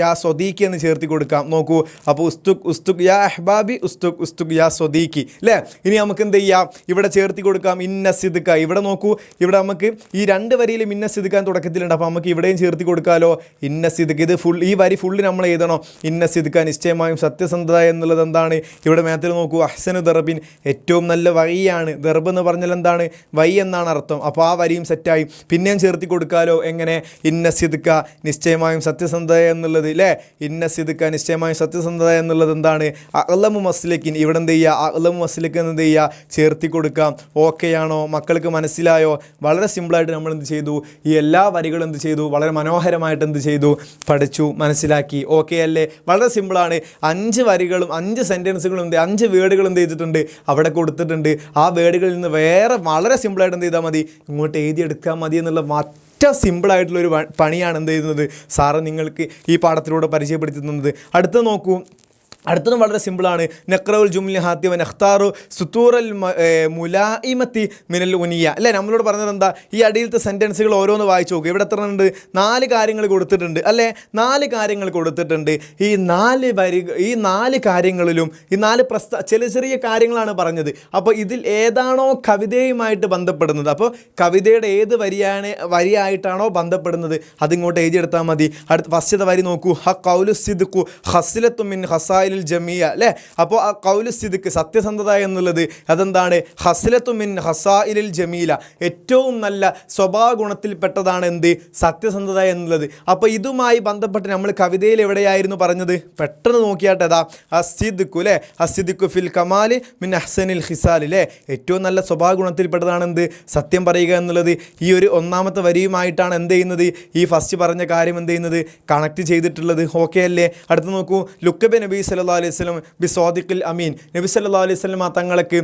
Speaker 1: യാ സ്വദീഖി എന്ന് ചേർത്തി കൊടുക്കാം. നോക്കൂ, അപ്പോൾ ഉസ്തുക് യാ അഹ്ബാബി ഉസ്തുക് യാ സ്വദീഖി അല്ലേ. ഇനി നമുക്ക് എന്ത് ചെയ്യാം? ഇവിടെ ചേർത്തി കൊടുക്കാം ഇന്ന സിദ്ക. ഇവിടെ നോക്കൂ, ഇവിടെ നമുക്ക് ഈ 2 വരിയിലും ഇന്ന സിദ്ക്കാൻ തുടക്കത്തിലുണ്ട്. അപ്പോൾ നമുക്ക് ഇവിടെയും ചേർത്തി കൊടുക്കാമല്ലോ ഇന്ന സിദ്ക്ക്. ഇത് ഈ വരി ഫുള്ള് നമ്മൾ എഴുതണം. ഇന്ന സിദ്ക്ക നിശ്ചയമായും സത്യസന്ധത എന്നുള്ളത് എന്താണ്? ഇവിടെ മേത്തിൽ നോക്കൂ, അഹ്സനു ദർബിൻ ഏറ്റവും നല്ല വഴിയാണ്. ദർബ് എന്ന് പറഞ്ഞാൽ എന്താണ്? വഴി എന്നാണ് അർത്ഥം. അപ്പോൾ ആ വരിയും സെറ്റായി. പിന്നെയും ചേർത്തി കൊടുക്കാമല്ലോ. എങ്ങനെ? ഇന്ന സിദ്ക്ക നിശ്ചയമായും സത്യസന്ധത എന്നുള്ളത് അല്ലേ. ഇന്ന സിദ്ക്ക നിശ്ചയമായും സത്യസന്ധത എന്നുള്ളത് എന്താണ്? അഅ്ലമു മസ്ലക്കിൻ. ഇവിടെ എന്ത് ചെയ്യുക? അഅ്ലമു മസ്ലക്ക് എന്ത് ചെയ്യുക? ചേർത്തി കൊടുക്കാം. ഓക്കെ ആണോ മക്കൾക്ക്? മനസ്സിലായോ? വളരെ സിമ്പിളായിട്ട് നമ്മൾ എന്ത് ചെയ്തു? ഈ എല്ലാ വരികളും എന്ത് ചെയ്തു? വളരെ മനോഹരമായിട്ട് എന്ത് ചെയ്തു? പഠിച്ചു, മനസ്സിലാക്കി. ഓക്കെ അല്ലേ? വളരെ സിമ്പിളാണ്. 5 വരികളും 5 സെൻറ്റൻസുകളും 5 വേർഡുകൾ എന്ത് ചെയ്തിട്ടുണ്ട്? അവിടെ കൊടുത്തിട്ടുണ്ട്. ആ വേർഡുകളിൽ നിന്ന് വേറെ വളരെ സിമ്പിളായിട്ട് എന്ത് ചെയ്താൽ മതി? ഇങ്ങോട്ട് എഴുതിയെടുക്കാൻ മതി എന്നുള്ള ഏറ്റവും സിമ്പിളായിട്ടുള്ളൊരു പണിയാണ് എന്ത് ചെയ്യുന്നത്? സാറ് നിങ്ങൾക്ക് ഈ പാഠത്തിലൂടെ പരിചയപ്പെടുത്തി തന്നത്. അടുത്ത നോക്കൂ, അടുത്തതും വളരെ സിമ്പിളാണ്. നഖ്റഉൽ ജുംല ഹാത്തി വ നഖ്താറു സുത്തൂറൽ മുലായിമത്തി മിനൽ ഉനിയ അല്ലേ. നമ്മളോട് പറഞ്ഞത് എന്താ? ഈ അടിയിലത്തെ സെൻറ്റൻസുകൾ ഓരോന്ന് വായിച്ചു നോക്കുക. ഇവിടെ എത്ര ഉണ്ട്? 4 കാര്യങ്ങൾ കൊടുത്തിട്ടുണ്ട് അല്ലേ. 4 കാര്യങ്ങൾ കൊടുത്തിട്ടുണ്ട്. ഈ 4 കാര്യങ്ങളിലും ഈ 4 ചെറിയ കാര്യങ്ങളാണ് പറഞ്ഞത്. അപ്പോൾ ഇതിൽ ഏതാണോ കവിതയുമായിട്ട് ബന്ധപ്പെടുന്നത്, അപ്പോൾ കവിതയുടെ ഏത് വരിയായിട്ടാണോ ബന്ധപ്പെടുന്നത് അതിങ്ങോട്ട് എഴുതിയെടുത്താൽ മതി. അടുത്ത ഫസ്റ്റത്തെ വരി നോക്കൂ, ഹ ഖൗലു സിദ്ഖു ഖസ്ലത്തും മിൻ ഖസായിൽ ജമിയ അല്ലേ. അപ്പോൾ ആ ഖൗലു സിദ്ഖ് സത്യസന്ധത എന്നുള്ളത് അതെന്താണ്? ഖസ്ലത്തും മിൻ ഖസായിലിൽ ജമീല ഏറ്റവും നല്ല സ്വഭാവ ഗുണത്തിൽപ്പെട്ടതാണ് എന്ത്? സത്യസന്ധത എന്നുള്ളത്. അപ്പോൾ ഇതുമായി ബന്ധപ്പെട്ട് നമ്മൾ കവിതയിൽ എവിടെയായിരുന്നു പറഞ്ഞത്? പെട്ടെന്ന് നോക്കിയാട്ടേതാ? അസിദ്ഖു അല്ലേ. അസിദ്ഖു ഫിൽ കമാല് മിൻ അഹ്സനിൽ ഖിസാൽ അല്ലേ. ഏറ്റവും നല്ല സ്വഭാവ ഗുണത്തിൽപ്പെട്ടതാണ് എന്ത്? സത്യം പറയുക എന്നുള്ളത്. ഈ ഒരു 1-ാമത്തെ വരിയുമായിട്ടാണ് എന്ത് ചെയ്യുന്നത്? ഈ ഫസ്റ്റ് പറഞ്ഞ കാര്യം എന്ത് ചെയ്യുന്നത്? കണക്ട് ചെയ്തിട്ടുള്ളത്. ഓക്കെ അല്ലേ. അടുത്ത് നോക്കൂ, ലുക്കബെ നബി സല്ലല്ലാഹു അലൈഹി വസല്ലം ബി സ്വാദിഖിൽ അമീൻ. നബി സല്ലല്ലാഹു അലൈഹി വസല്ലം തങ്ങൾക്ക്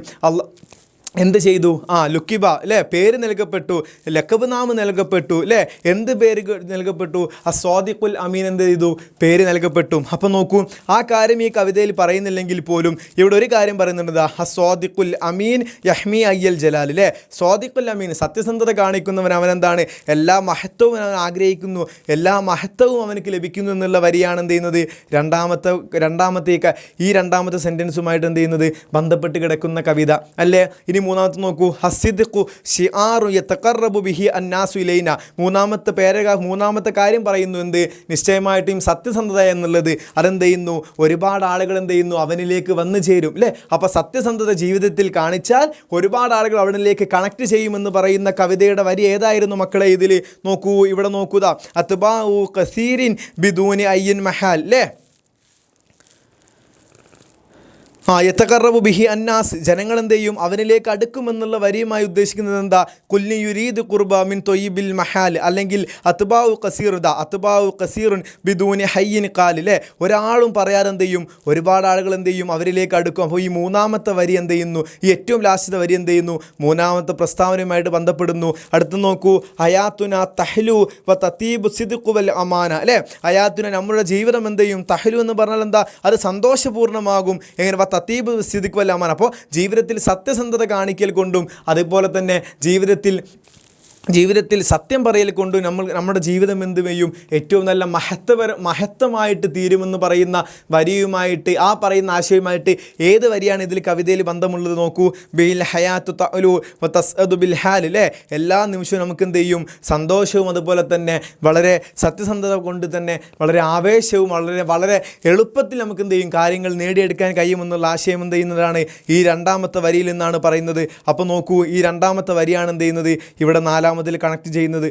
Speaker 1: എന്ത് ചെയ്തു? ലുക്കിബ അല്ലേ, പേര് നൽകപ്പെട്ടു. ലക്കബ് നാമ് നൽകപ്പെട്ടു അല്ലേ. എന്ത് പേര് നൽകപ്പെട്ടു? സ്വാദിഖുൽ അമീൻ എന്ത് ചെയ്തു? പേര് നൽകപ്പെട്ടു. അപ്പം നോക്കൂ, ആ കാര്യം ഈ കവിതയിൽ പറയുന്നില്ലെങ്കിൽ പോലും ഇവിടെ ഒരു കാര്യം പറയുന്നുണ്ട്. സ്വാദിഖുൽ അമീൻ യഹ്മി അയ്യൽ ജലാൽ അല്ലേ. സ്വാദിഖുൽ അമീൻ സത്യസന്ധത കാണിക്കുന്നവൻ, അവനെന്താണ്? എല്ലാ മഹത്വവും അവൻ ആഗ്രഹിക്കുന്നു, എല്ലാ മഹത്വവും അവനക്ക് ലഭിക്കുന്നു എന്നുള്ള വരിയാണ് എന്ത് ചെയ്യുന്നത്? ഈ രണ്ടാമത്തെ സെൻറ്റൻസുമായിട്ട് എന്ത് ചെയ്യുന്നത്? ബന്ധപ്പെട്ട് കിടക്കുന്ന കവിത അല്ലേ. ഇനി 3-ാമത്തെ നോക്കൂ, ഹസിദ്ഖു ഷിആറു യതഖറബു ബിഹി അന്നാസു ഇലൈന. 3-ാമത്തെ കാര്യം പറയുന്നു എന്ത്? നിശ്ചയമായിട്ടും സത്യസന്ധത എന്നുള്ളത് അതെന്ത് ചെയ്യുന്നു? ഒരുപാട് ആളുകൾ എന്ത് ചെയ്യുന്നു? അവനിലേക്ക് വന്നു ചേരും അല്ലേ. അപ്പോൾ സത്യസന്ധത ജീവിതത്തിൽ കാണിച്ചാൽ ഒരുപാട് ആളുകൾ അവനിലേക്ക് കണക്ട് ചെയ്യുമെന്ന് പറയുന്ന കവിതയുടെ വരി ഏതായിരുന്നു മക്കളെ? ഇതിൽ നോക്കൂ, ഇവിടെ നോക്കുക, അത്ബാഉ കസീരിൻ ബിദൂനി അയ്യിൻ മഹാൽ അല്ലേ. യതഖറബു ബിഹി അന്നാസ്, ജനങ്ങൾ എന്ത് ചെയ്യും അവനിലേക്ക് അടുക്കുമെന്നുള്ള വരിയുമായി ഉദ്ദേശിക്കുന്നത് എന്താ? കുല്ലി യുരീദ് ഖുർബ മിൻ തൊയ്യിബിൽ മഹാൽ, അല്ലെങ്കിൽ അത്ബാഉ ഖസീർ, അത്ബാഉ ഖസീറുൻ ബിദൂനി ഹയ്യിൻ ഖാൽ, അല്ലേ? ഒരാളും പറയാതെ എന്ത് ചെയ്യും ഒരുപാട് ആളുകൾ എന്ത് ചെയ്യും അവരിലേക്ക് അടുക്കും. അപ്പോൾ ഈ മൂന്നാമത്തെ വരി എന്ത് ചെയ്യുന്നു, ഈ ഏറ്റവും ലാസ്റ്റത്തെ വരി എന്ത് ചെയ്യുന്നു, മൂന്നാമത്തെ പ്രസ്താവനയുമായിട്ട് ബന്ധപ്പെടുന്നു. അടുത്ത് നോക്കൂ, ഹയാത്തുന തഹ്ലു വ തതീബു സിദ്ഖു വൽ അമാന, അല്ലേ? ഹയാത്തുന, നമ്മുടെ ജീവിതം എന്ത് ചെയ്യും, തഹ്ലു എന്ന് പറഞ്ഞാൽ എന്താ, അത് സന്തോഷപൂർണ്ണമാകും. എങ്ങനെ? തതീബ് സിദ്ഖ് വൽ അമാന. അപ്പോൾ ജീവിതത്തിൽ സത്യസന്ധത കാണിക്കൽ കൊണ്ടും അതുപോലെ തന്നെ ജീവിതത്തിൽ സത്യം പറയൽ കൊണ്ട് നമ്മുടെ ജീവിതം എന്ത് ചെയ്യും, ഏറ്റവും നല്ല മഹത്വമായിട്ട് തീരുമെന്ന് പറയുന്ന വരിയുമായിട്ട്, ആ പറയുന്ന ആശയവുമായിട്ട് ഏത് വരിയാണ് ഇതിൽ കവിതയിൽ ബന്ധമുള്ളത് നോക്കൂ. ബിൽ ഹയാത്തു തഅലു വ തസ്അദു ബിൽ ഹാൽ, അല്ലേ? എല്ലാ നിമിഷവും നമുക്ക് എന്ത് ചെയ്യും സന്തോഷവും അതുപോലെ തന്നെ വളരെ സത്യസന്ധത കൊണ്ട് തന്നെ വളരെ ആവേശവും വളരെ എളുപ്പത്തിൽ നമുക്ക് എന്ത് ചെയ്യും കാര്യങ്ങൾ നേടിയെടുക്കാൻ കഴിയുമെന്നുള്ള ആശയം എന്ത് ചെയ്യുന്നതാണ് ഈ രണ്ടാമത്തെ വരിയിൽ നിന്നാണ് പറയുന്നത്. അപ്പോൾ നോക്കൂ, ഈ രണ്ടാമത്തെ വരിയാണ് എന്ത് ചെയ്യുന്നത് ഇവിടെ നാലാമതിൽ കണക്ട് ചെയ്യുന്നത്.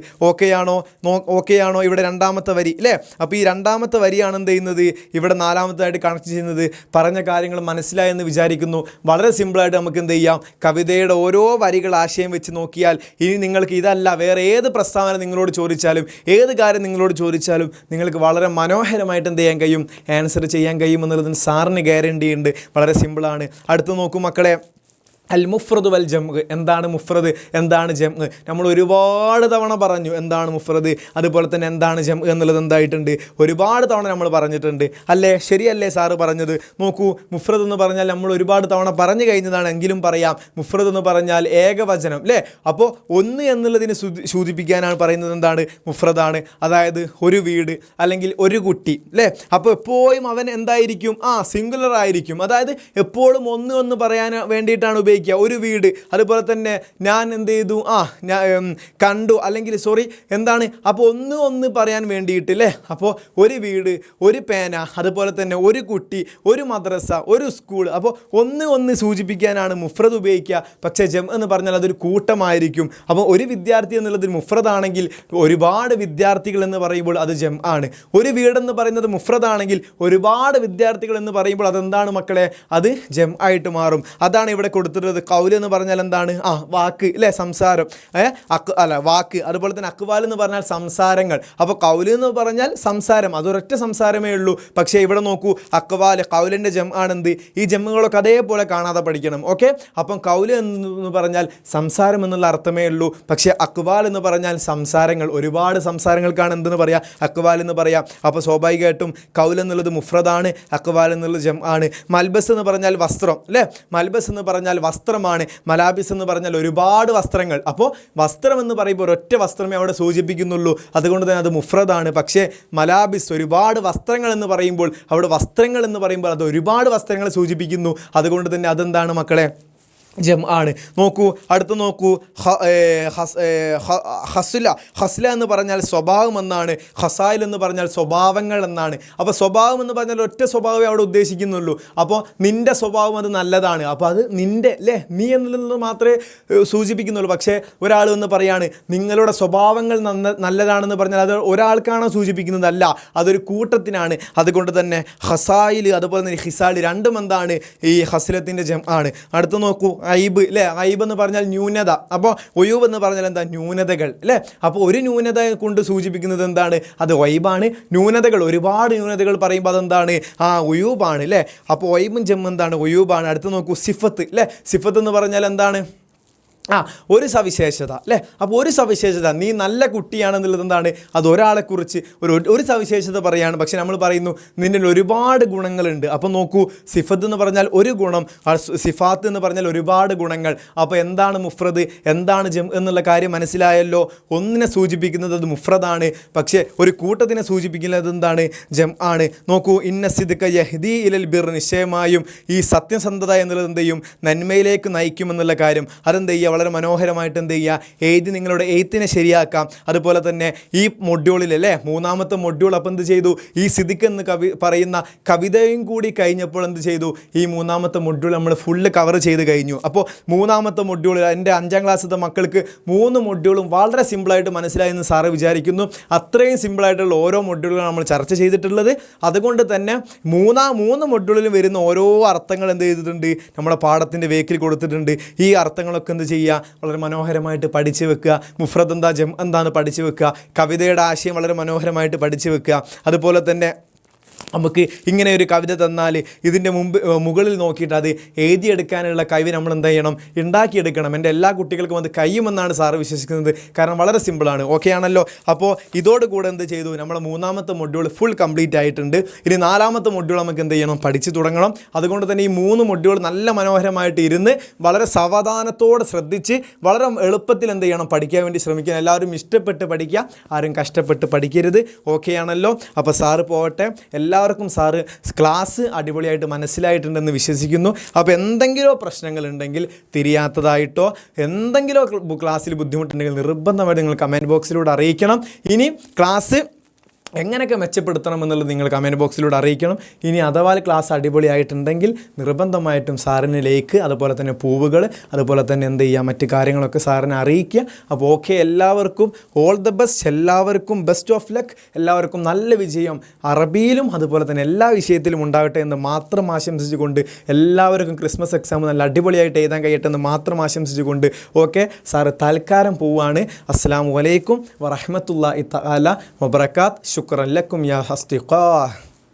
Speaker 1: ഓക്കെയാണോ ഇവിടെ രണ്ടാമത്തെ വരി, അല്ലേ? അപ്പോൾ ഈ രണ്ടാമത്തെ വരിയാണ് എന്ത് ചെയ്യുന്നത് ഇവിടെ നാലാമത്തായിട്ട് കണക്ട് ചെയ്യുന്നത്. പറഞ്ഞ കാര്യങ്ങൾ മനസ്സിലായെന്ന് വിചാരിക്കുന്നു. വളരെ സിമ്പിളായിട്ട് നമുക്ക് എന്ത് ചെയ്യാം, കവിതയുടെ ഓരോ വരികൾ ആശയം വെച്ച് നോക്കിയാൽ ഇനി നിങ്ങൾക്ക് ഇതല്ല വേറെ ഏത് പ്രസ്താവന നിങ്ങളോട് ചോദിച്ചാലും, ഏത് കാര്യം നിങ്ങളോട് ചോദിച്ചാലും നിങ്ങൾക്ക് വളരെ മനോഹരമായിട്ട് എന്ത് ചെയ്യാൻ കഴിയും, ആൻസർ ചെയ്യാൻ കഴിയും എന്നുള്ളതിന് സാറിന് ഗ്യാരണ്ടി ഉണ്ട്. വളരെ സിമ്പിളാണ്. അടുത്ത് നോക്കൂ മക്കളെ, അൽ മുഫ്രദ് വൽ ജംഅ്. എന്താണ് മുഫ്രദ്, എന്താണ് ജംഅ്? നമ്മൾ ഒരുപാട് തവണ പറഞ്ഞു എന്താണ് മുഫ്രദ്, അതുപോലെ തന്നെ എന്താണ് ജംഅ് എന്നുള്ളത് എന്തായിട്ടുണ്ട് ഒരുപാട് തവണ നമ്മൾ പറഞ്ഞിട്ടുണ്ട്, അല്ലേ? ശരിയല്ലേ സാറ് പറഞ്ഞത്? നോക്കൂ, മുഫ്രദ് എന്ന് പറഞ്ഞാൽ നമ്മൾ ഒരുപാട് തവണ പറഞ്ഞു കഴിഞ്ഞതാണ്, എങ്കിലും പറയാം. മുഫ്രദ് എന്ന് പറഞ്ഞാൽ ഏകവചനം, അല്ലേ? അപ്പോൾ ഒന്ന് എന്നുള്ളതിന് സൂചിപ്പിക്കാനാണ് പറയുന്നത് എന്താണ്, മുഫ്രദാണ്. അതായത് ഒരു വീട് അല്ലെങ്കിൽ ഒരു കുട്ടി, അല്ലേ? അപ്പോൾ എപ്പോഴും അവൻ എന്തായിരിക്കും, സിംഗുലർ ആയിരിക്കും. അതായത് എപ്പോഴും ഒന്ന് പറയാൻ വേണ്ടിയിട്ടാണ് ഉപയോഗിക്കുക. ഒരു വീട്, അതുപോലെ തന്നെ ഞാൻ എന്ത് ചെയ്തു, കണ്ടു, അല്ലെങ്കിൽ എന്താണ്, അപ്പോൾ ഒന്ന് പറയാൻ വേണ്ടിയിട്ട്, അല്ലേ? അപ്പോൾ ഒരു വീട്, ഒരു പേന, അതുപോലെ തന്നെ ഒരു കുട്ടി, ഒരു മദ്രസ, ഒരു സ്കൂൾ. അപ്പോൾ ഒന്ന് സൂചിപ്പിക്കാനാണ് മുഫ്രദ് ഉപയോഗിക്കുക. പക്ഷേ ജംഅ് എന്ന് പറഞ്ഞാൽ അതൊരു കൂട്ടമായിരിക്കും. അപ്പോൾ ഒരു വിദ്യാർത്ഥി എന്നുള്ളത് മുഫ്രദാണെങ്കിൽ ഒരുപാട് വിദ്യാർത്ഥികൾ എന്ന് പറയുമ്പോൾ അത് ജംഅ് ആണ്. ഒരു വീടെന്ന് പറയുന്നത് മുഫ്രദാണെങ്കിൽ ഒരുപാട് വിദ്യാർത്ഥികൾ എന്ന് പറയുമ്പോൾ അതെന്താണ് മക്കളെ, അത് ജംഅ് ആയിട്ട് മാറും. അതാണ് ഇവിടെ കൊടുത്തിട്ടുള്ളത്. കൗല് എന്ന് പറഞ്ഞാൽ എന്താണ്, വാക്ക്, അല്ലേ? സംസാരം, വാക്ക്. അതുപോലെ തന്നെ അക്വാൽ എന്ന് പറഞ്ഞാൽ സംസാരങ്ങൾ. അപ്പോൾ കൗല് എന്ന് പറഞ്ഞാൽ സംസാരം, അതൊരൊറ്റ സംസാരമേ ഉള്ളൂ. പക്ഷേ ഇവിടെ നോക്കൂ, അക്വാൽ, കൗലിൻ്റെ ജംഅ് ആണെന്ത്. ഈ ജംഅുകളൊക്കെ അതേപോലെ കാണാതെ പഠിക്കണം. ഓക്കെ, അപ്പം കൗല് എന്ന് പറഞ്ഞാൽ സംസാരം എന്നുള്ള അർത്ഥമേ ഉള്ളൂ. പക്ഷേ അക്വാൽ എന്ന് പറഞ്ഞാൽ സംസാരങ്ങൾ, ഒരുപാട് സംസാരങ്ങൾക്കാണ് എന്തെന്ന് പറയാം, അക്വാൽ എന്ന് പറയാം. അപ്പോൾ സ്വാഭാവികമായിട്ടും കൗൽ എന്നുള്ളത് മുഫ്രദാണ്, അക്വാൽ എന്നുള്ളത് ജംഅ് ആണ്. മൽബസ് എന്ന് പറഞ്ഞാൽ വസ്ത്രം, അല്ലേ? മൽബസ് എന്ന് പറഞ്ഞാൽ വസ്ത്രമാണ്. മലാബിസ് എന്ന് പറഞ്ഞാൽ ഒരുപാട് വസ്ത്രങ്ങൾ. അപ്പോൾ വസ്ത്രം എന്ന് പറയുമ്പോൾ ഒരൊറ്റ വസ്ത്രമേ അവിടെ സൂചിപ്പിക്കുന്നുള്ളൂ, അതുകൊണ്ട് തന്നെ അത് മുഫ്രദാണ്. പക്ഷേ മലാബിസ്, ഒരുപാട് വസ്ത്രങ്ങൾ എന്ന് പറയുമ്പോൾ, അവിടെ വസ്ത്രങ്ങൾ എന്ന് പറയുമ്പോൾ അത് ഒരുപാട് വസ്ത്രങ്ങളെ സൂചിപ്പിക്കുന്നു, അതുകൊണ്ട് തന്നെ അതെന്താണ് മക്കളെ, ജംഅ് ആണ്. നോക്കൂ, അടുത്ത് നോക്കൂ, ഹസ്ല എന്ന് പറഞ്ഞാൽ സ്വഭാവം എന്നാണ്, ഖസായിൽ എന്ന് പറഞ്ഞാൽ സ്വഭാവങ്ങൾ എന്നാണ്. അപ്പോൾ സ്വഭാവം എന്ന് പറഞ്ഞാൽ ഒറ്റ സ്വഭാവമേ അവിടെ ഉദ്ദേശിക്കുന്നുള്ളൂ. അപ്പോൾ നിൻ്റെ സ്വഭാവം അത് നല്ലതാണ്, അപ്പോൾ അത് നിൻ്റെ, അല്ലേ? നീ എന്നുള്ളത് മാത്രമേ സൂചിപ്പിക്കുന്നുള്ളൂ. പക്ഷേ ഒരാൾ എന്ന് പറയാണ് നിങ്ങളുടെ സ്വഭാവങ്ങൾ നല്ലതാണെന്ന് പറഞ്ഞാൽ അത് ഒരാൾക്കാണോ സൂചിപ്പിക്കുന്നതല്ല, അതൊരു കൂട്ടത്തിനാണ്. അതുകൊണ്ട് തന്നെ ഖസായിൽ അതുപോലെ തന്നെ ഹിസാൽ രണ്ടും എന്താണ്, ഈ ഹസ്ലത്തിൻ്റെ ജംഅ് ആണ്. അടുത്ത് നോക്കൂ, ഐബ്, അല്ലേ? ഐബ് എന്ന് പറഞ്ഞാൽ ന്യൂനത. അപ്പോൾ ഒയൂബ് എന്ന് പറഞ്ഞാൽ എന്താ, ന്യൂനതകൾ, അല്ലേ? അപ്പോൾ ഒരു ന്യൂനത കൊണ്ട് സൂചിപ്പിക്കുന്നത് എന്താണ്, അത് ഒയ്ബാണ്. ന്യൂനതകൾ, ഒരുപാട് ന്യൂനതകൾ പറയുമ്പോൾ അതെന്താണ്, ഒയൂബാണ്, അല്ലേ? അപ്പോൾ ഒയ്ബും ജംഅ് എന്താണ്, ഒയൂബാണ്. അടുത്ത് നോക്കൂ, സിഫത്ത്, അല്ലേ? സിഫത്ത് എന്ന് പറഞ്ഞാൽ എന്താണ്, ഒരു സവിശേഷത, അല്ലേ? അപ്പോൾ ഒരു സവിശേഷത, നീ നല്ല കുട്ടിയാണെന്നുള്ളത് എന്താണ്, അത് ഒരാളെക്കുറിച്ച് ഒരു സവിശേഷത പറയുകയാണ്. പക്ഷെ നമ്മൾ പറയുന്നു നിന്നിൽ ഒരുപാട് ഗുണങ്ങളുണ്ട്. അപ്പോൾ നോക്കൂ, സിഫത്ത് എന്ന് പറഞ്ഞാൽ ഒരു ഗുണം, സിഫാത്ത് എന്ന് പറഞ്ഞാൽ ഒരുപാട് ഗുണങ്ങൾ. അപ്പോൾ എന്താണ് മുഫ്രദ്, എന്താണ് ജംഅ് എന്നുള്ള കാര്യം മനസ്സിലായല്ലോ. ഒന്നിനെ സൂചിപ്പിക്കുന്നത് അത് മുഫ്രദാണ്, പക്ഷേ ഒരു കൂട്ടത്തിനെ സൂചിപ്പിക്കുന്നത് എന്താണ്, ജംഅ് ആണ്. നോക്കൂ, ഇന്ന സിദ്ഖ യഹ്ദി ഇലൽ ബിർ, നിശ്ചയമായും ഈ സത്യസന്ധത എന്നുള്ളത് എന്ത് ചെയ്യും, നന്മയിലേക്ക് നയിക്കുമെന്നുള്ള കാര്യം അതെന്ത് ചെയ്യുക വളരെ മനോഹരമായിട്ട് എന്ത് ചെയ്യുക, എഴുതി നിങ്ങളുടെ എഴുത്തിനെ ശരിയാക്കാം. അതുപോലെ തന്നെ ഈ മൊഡ്യൂളിൽ അല്ലേ, മൂന്നാമത്തെ മൊഡ്യൂൾ അപ്പോൾ എന്ത് ചെയ്തു, ഈ സിദ്ദിഖ് എന്ന് പറയുന്ന കവിതയും കൂടി കഴിഞ്ഞപ്പോൾ എന്ത് ചെയ്തു, ഈ മൂന്നാമത്തെ മൊഡ്യൂൾ നമ്മൾ ഫുള്ള് കവർ ചെയ്ത് കഴിഞ്ഞു. അപ്പോൾ മൂന്നാമത്തെ മൊഡ്യൂൾ എൻ്റെ 5ാം ക്ലാസ്സിലത്തെ മക്കൾക്ക് 3 മൊഡ്യൂളും വളരെ സിമ്പിളായിട്ട് മനസ്സിലായെന്ന് സാറ് വിചാരിക്കുന്നു. അത്രയും സിമ്പിളായിട്ടുള്ള ഓരോ മൊഡ്യൂളുകളും നമ്മൾ ചർച്ച ചെയ്തിട്ടുള്ളത്. അതുകൊണ്ട് തന്നെ 3 മൊഡ്യൂളിലും വരുന്ന ഓരോ അർത്ഥങ്ങൾ എന്ത് ചെയ്തിട്ടുണ്ട്, നമ്മുടെ പാഠത്തിൻ്റെ വേക്കിൽ കൊടുത്തിട്ടുണ്ട്. ഈ അർത്ഥങ്ങളൊക്കെ എന്ത് ചെയ്യുക, വളരെ മനോഹരമായിട്ട് പഠിച്ച് വെക്കുക. മുഫ്രദ് എന്താ, ജം എന്താന്ന് പഠിച്ച് വെക്കുക. കവിതയുടെ ആശയം വളരെ മനോഹരമായിട്ട് പഠിച്ച് വെക്കുക. അതുപോലെ തന്നെ നമുക്ക് ഇങ്ങനെ ഒരു കവിത തന്നാൽ ഇതിൻ്റെ മുകളിൽ നോക്കിയിട്ട് അത് എഴുതിയെടുക്കാനുള്ള കഴിവ് നമ്മൾ എന്ത് ചെയ്യണം, ഉണ്ടാക്കിയെടുക്കണം. എൻ്റെ എല്ലാ കുട്ടികൾക്കും അത് കഴിയുമെന്നാണ് സാറ് വിശ്വസിക്കുന്നത്. കാരണം വളരെ സിമ്പിളാണ്. ഓക്കെ ആണല്ലോ. അപ്പോൾ ഇതോടുകൂടെ എന്ത് ചെയ്തു, നമ്മൾ 3ാമത്തെ മൊഡ്യൂൾ ഫുൾ കംപ്ലീറ്റ് ആയിട്ടുണ്ട്. ഇനി 4ാമത്തെ മൊഡ്യൂൾ നമുക്ക് എന്ത് ചെയ്യണം, പഠിച്ചു തുടങ്ങണം. അതുകൊണ്ട് തന്നെ ഈ 3 മൊഡ്യൂൾ നല്ല മനോഹരമായിട്ട് ഇരുന്ന് വളരെ സാവധാനത്തോടെ ശ്രദ്ധിച്ച് വളരെ എളുപ്പത്തിൽ എന്ത് ചെയ്യണം, പഠിക്കാൻ വേണ്ടി ശ്രമിക്കണം. എല്ലാവരും ഇഷ്ടപ്പെട്ട് പഠിക്കുക, ആരും കഷ്ടപ്പെട്ട് പഠിക്കരുത്. ഓക്കെ ആണല്ലോ. അപ്പോൾ സാറ് പോകട്ടെ. എല്ലാവർക്കും സാറ് ക്ലാസ് അടിപൊളിയായിട്ട് മനസ്സിലായിട്ടുണ്ടെന്ന് വിശ്വസിക്കുന്നു. അപ്പോൾ എന്തെങ്കിലും പ്രശ്നങ്ങളുണ്ടെങ്കിൽ, തിരിയാത്തതായിട്ടോ എന്തെങ്കിലും ക്ലാസ്സിൽ ബുദ്ധിമുട്ടുണ്ടെങ്കിൽ നിർബന്ധമായിട്ട് നിങ്ങൾ കമൻറ്റ് ബോക്സിലൂടെ അറിയിക്കണം. ഇനി ക്ലാസ് എങ്ങനെയൊക്കെ മെച്ചപ്പെടുത്തണം എന്നുള്ളത് നിങ്ങൾ കമൻറ്റ് ബോക്സിലൂടെ അറിയിക്കണം. ഇനി അഥവാ ക്ലാസ് അടിപൊളിയായിട്ടുണ്ടെങ്കിൽ നിർബന്ധമായിട്ടും സാറിന് ലേക്ക്, അതുപോലെ തന്നെ പൂവുകൾ, അതുപോലെ തന്നെ എന്ത് ചെയ്യുക, മറ്റ് കാര്യങ്ങളൊക്കെ സാറിനെ അറിയിക്കുക. അപ്പോൾ ഓക്കെ, എല്ലാവർക്കും ഓൾ ദ ബെസ്റ്റ്, എല്ലാവർക്കും ബെസ്റ്റ് ഓഫ് ലക്ക്, എല്ലാവർക്കും നല്ല വിജയം അറബിയിലും അതുപോലെ തന്നെ എല്ലാ വിഷയത്തിലും ഉണ്ടാകട്ടെ എന്ന് മാത്രം ആശംസിച്ചുകൊണ്ട്, എല്ലാവർക്കും ക്രിസ്മസ് എക്സാം നല്ല അടിപൊളിയായിട്ട് എഴുതാൻ കഴിയട്ടെ എന്ന് മാത്രം ആശംസിച്ചുകൊണ്ട് ഓക്കെ, സാറ് തൽക്കാലം പോവുകയാണ്. അസ്സലാമു അലൈക്കും വറഹ്മത്തുള്ളാഹി തആല വബറകാത്ത്. ശുക്രൻ ലക്കും യാ അസ്തിഖാ.